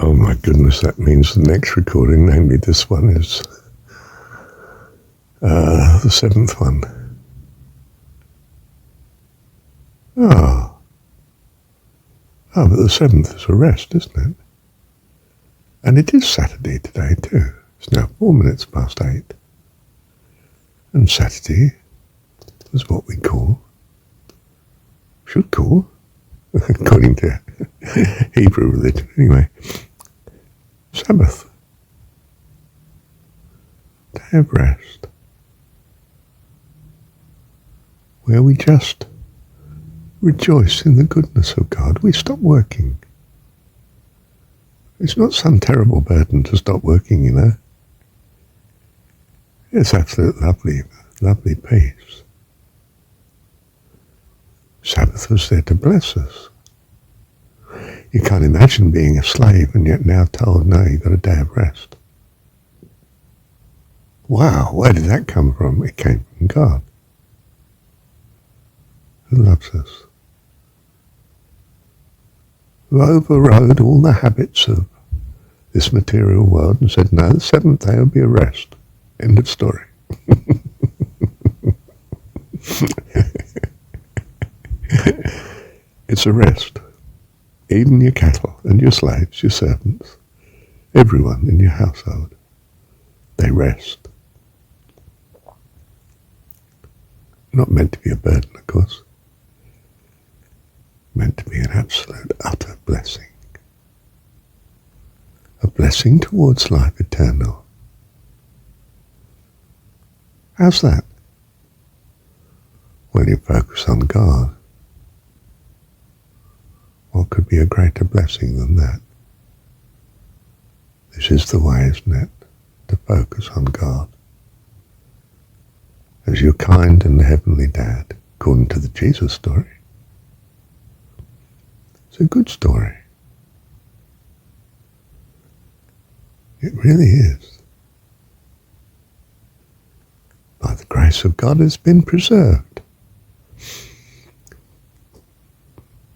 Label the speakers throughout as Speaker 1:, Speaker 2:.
Speaker 1: Oh my goodness, that means the next recording, namely this one, is the seventh one. Oh, but the seventh is a rest, isn't it? And it is Saturday today too. It's now 4 minutes past 8. And Saturday is what we should call, according to Hebrew religion anyway, Sabbath. Day of rest. Where we just rejoice in the goodness of God. We stop working. It's not some terrible burden to stop working, you know. It's absolute lovely peace. Sabbath was there to bless us. You can't imagine being a slave and yet now told, no, you've got a day of rest. Wow, where did that come from? It came from God, who loves us, who overrode all the habits of this material world and said, no, the seventh day will be a rest. End of story. It's a rest. Even your cattle and your slaves, your servants, everyone in your household, they rest. Not meant to be a burden, of course. Meant to be an absolute, utter blessing. A blessing towards life eternal. How's that? Well, you focus on God. What could be a greater blessing than that? This is the way, isn't it? To focus on God. As your kind and heavenly Dad, according to the Jesus story. It's a good story. It really is. By the grace of God, it's been preserved.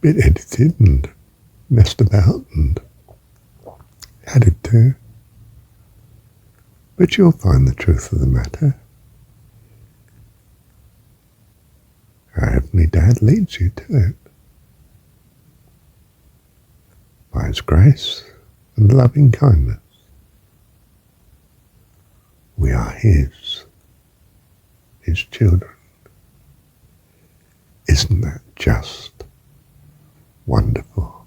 Speaker 1: Bit edited and messed about and added to. But you'll find the truth of the matter. Our Heavenly Dad leads you to it. By His grace and loving kindness. We are His children. Isn't that just wonderful?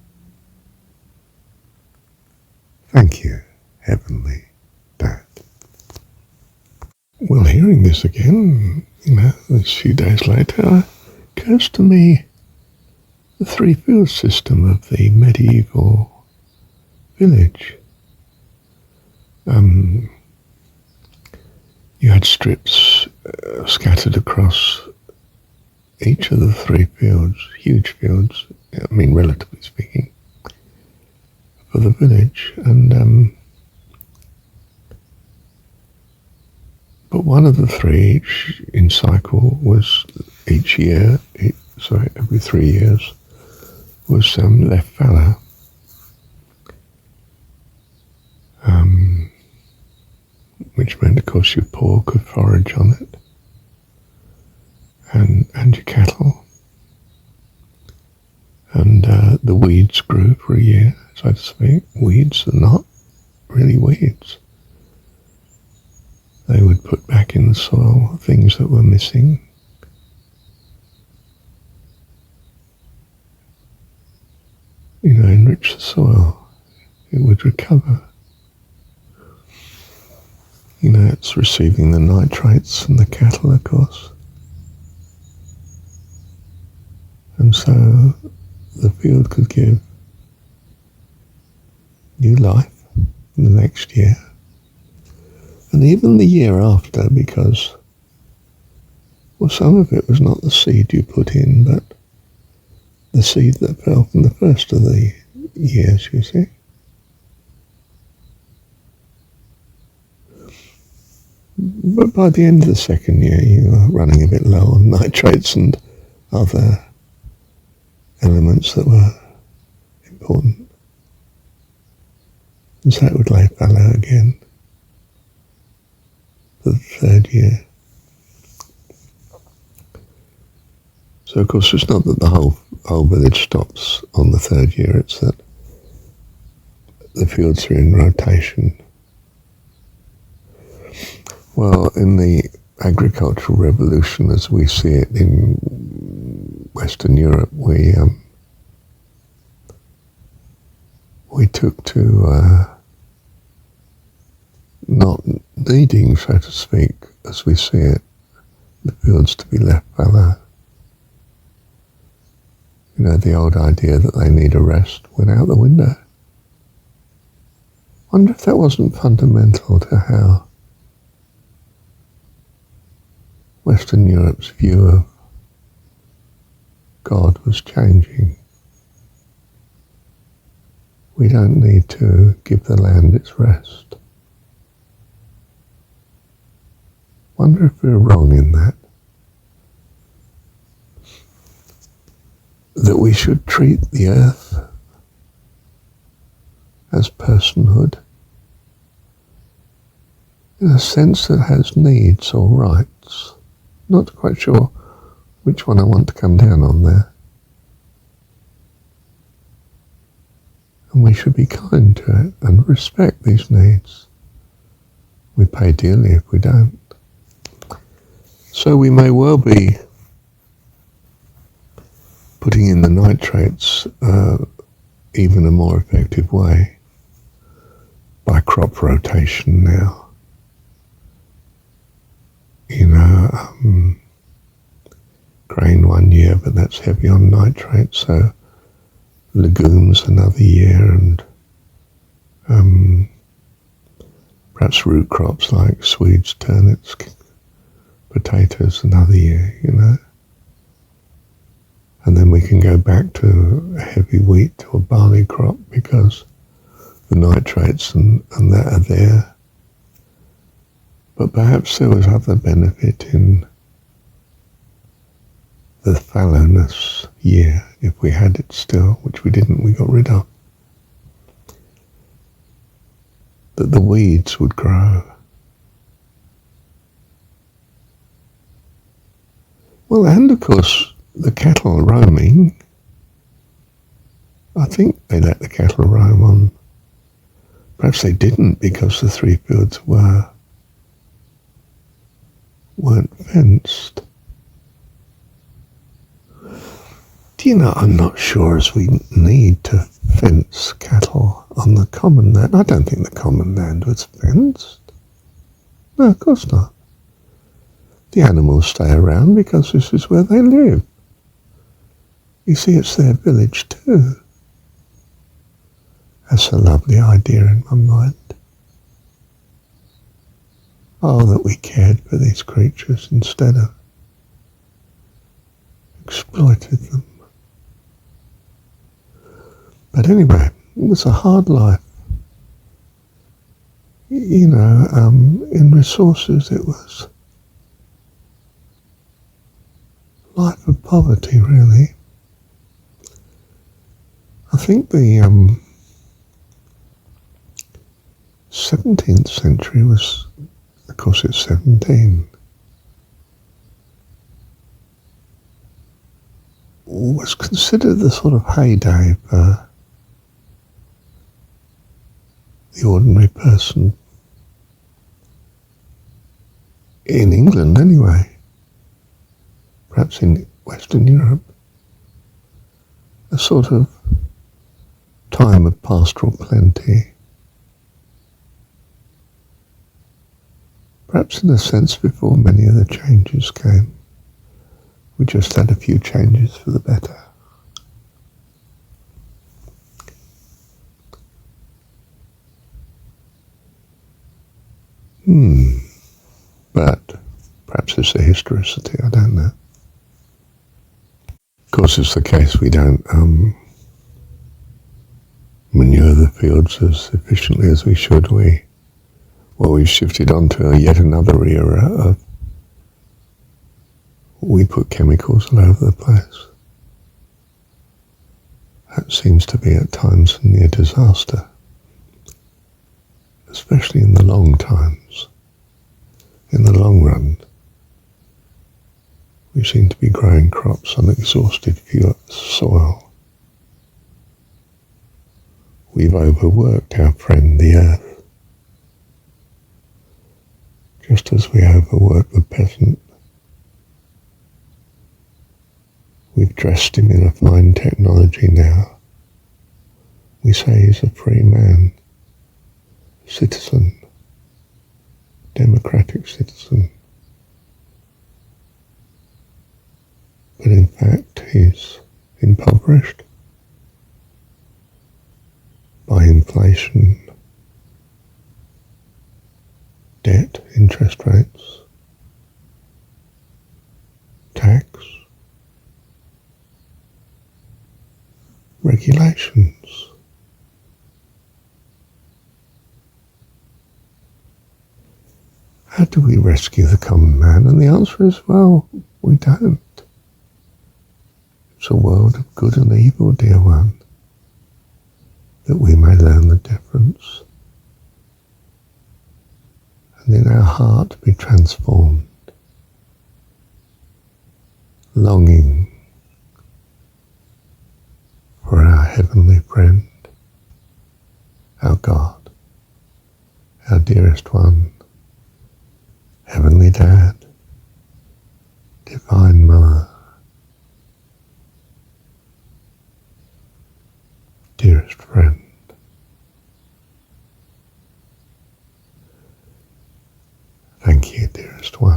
Speaker 1: Thank you, Heavenly Dad. Well, hearing this again, this few days later, occurs to me the three-field system of the medieval village. You had strips scattered across each of the three fields, huge fields, relatively speaking, for the village, and but one of the three in cycle was every 3 years was left fallow. Which meant, of course, your poor could forage on it, and your cattle. And the weeds grew for a year, so to speak. Weeds are not really weeds. They would put back in the soil things that were missing. Enrich the soil. It would recover. It's receiving the nitrates from the cattle, of course. And so the field could give new life in the next year. And even the year after, because, some of it was not the seed you put in, but the seed that fell from the first of the years, you see. But by the end of the second year, you were running a bit low on nitrates and other elements that were important. and sat with lay fallow again for the third year. So of course it's not that the whole village stops on the third year, it's that the fields are in rotation. Well, in the agricultural revolution as we see it in Western Europe, we took to not needing, so to speak, as we see it, the fields to be left fallow. You know, the old idea that they need a rest went out the window. I wonder if that wasn't fundamental to how Western Europe's view of God was changing. We don't need to give the land its rest. Wonder if we're wrong in that. That we should treat the earth as personhood, in a sense that has needs or rights. Not quite sure which one I want to come down on there. And we should be kind to it and respect these needs. We pay dearly if we don't. So we may well be putting in the nitrates even a more effective way by crop rotation now. You know, grain one year, but that's heavy on nitrates, so legumes another year, and perhaps root crops like Swedes, turnips, potatoes another year, you know. And then we can go back to a heavy wheat or barley crop because the nitrates and that are there. But perhaps there was other benefit in the fallowness year, if we had it still, which we didn't, we got rid of. That the weeds would grow. Well, and of course, the cattle roaming, I think they let the cattle roam on. Perhaps they didn't because the three fields weren't fenced. Do you know, I'm not sure as we need to fence cattle on the common land. I don't think the common land was fenced. No, of course not. The animals stay around because this is where they live. You see, it's their village too. That's a lovely idea in my mind. Oh, that we cared for these creatures instead of exploited them. But anyway, it was a hard life. You know, in resources it was life of poverty, really. I think the 17th century was, of course it's 17, was considered the sort of heyday for the ordinary person. In England anyway, perhaps in Western Europe, a sort of time of pastoral plenty. Perhaps in a sense before many of the changes came. We just had a few changes for the better. But perhaps it's a historicity, I don't know. Of course it's the case we don't manure the fields as efficiently as we should. We've shifted on to yet another era of we put chemicals all over the place. That seems to be at times a near disaster. especially in the long times. In the long run, we seem to be growing crops on exhausted soil. We've overworked our friend the earth, just as we overwork the peasant. We've dressed him in a fine technology now. We say he's a free man, citizen, democratic citizen. But in fact he's impoverished by inflation, debt, interest rates, tax, regulations. How do we rescue the common man? And the answer is, well, we don't. It's a world of good and evil, dear one, that we may learn the difference, and in our heart be transformed, longing for our heavenly friend, our God, our dearest one, Heavenly Dad, Divine Mother, dearest friend. Thank you, dearest one.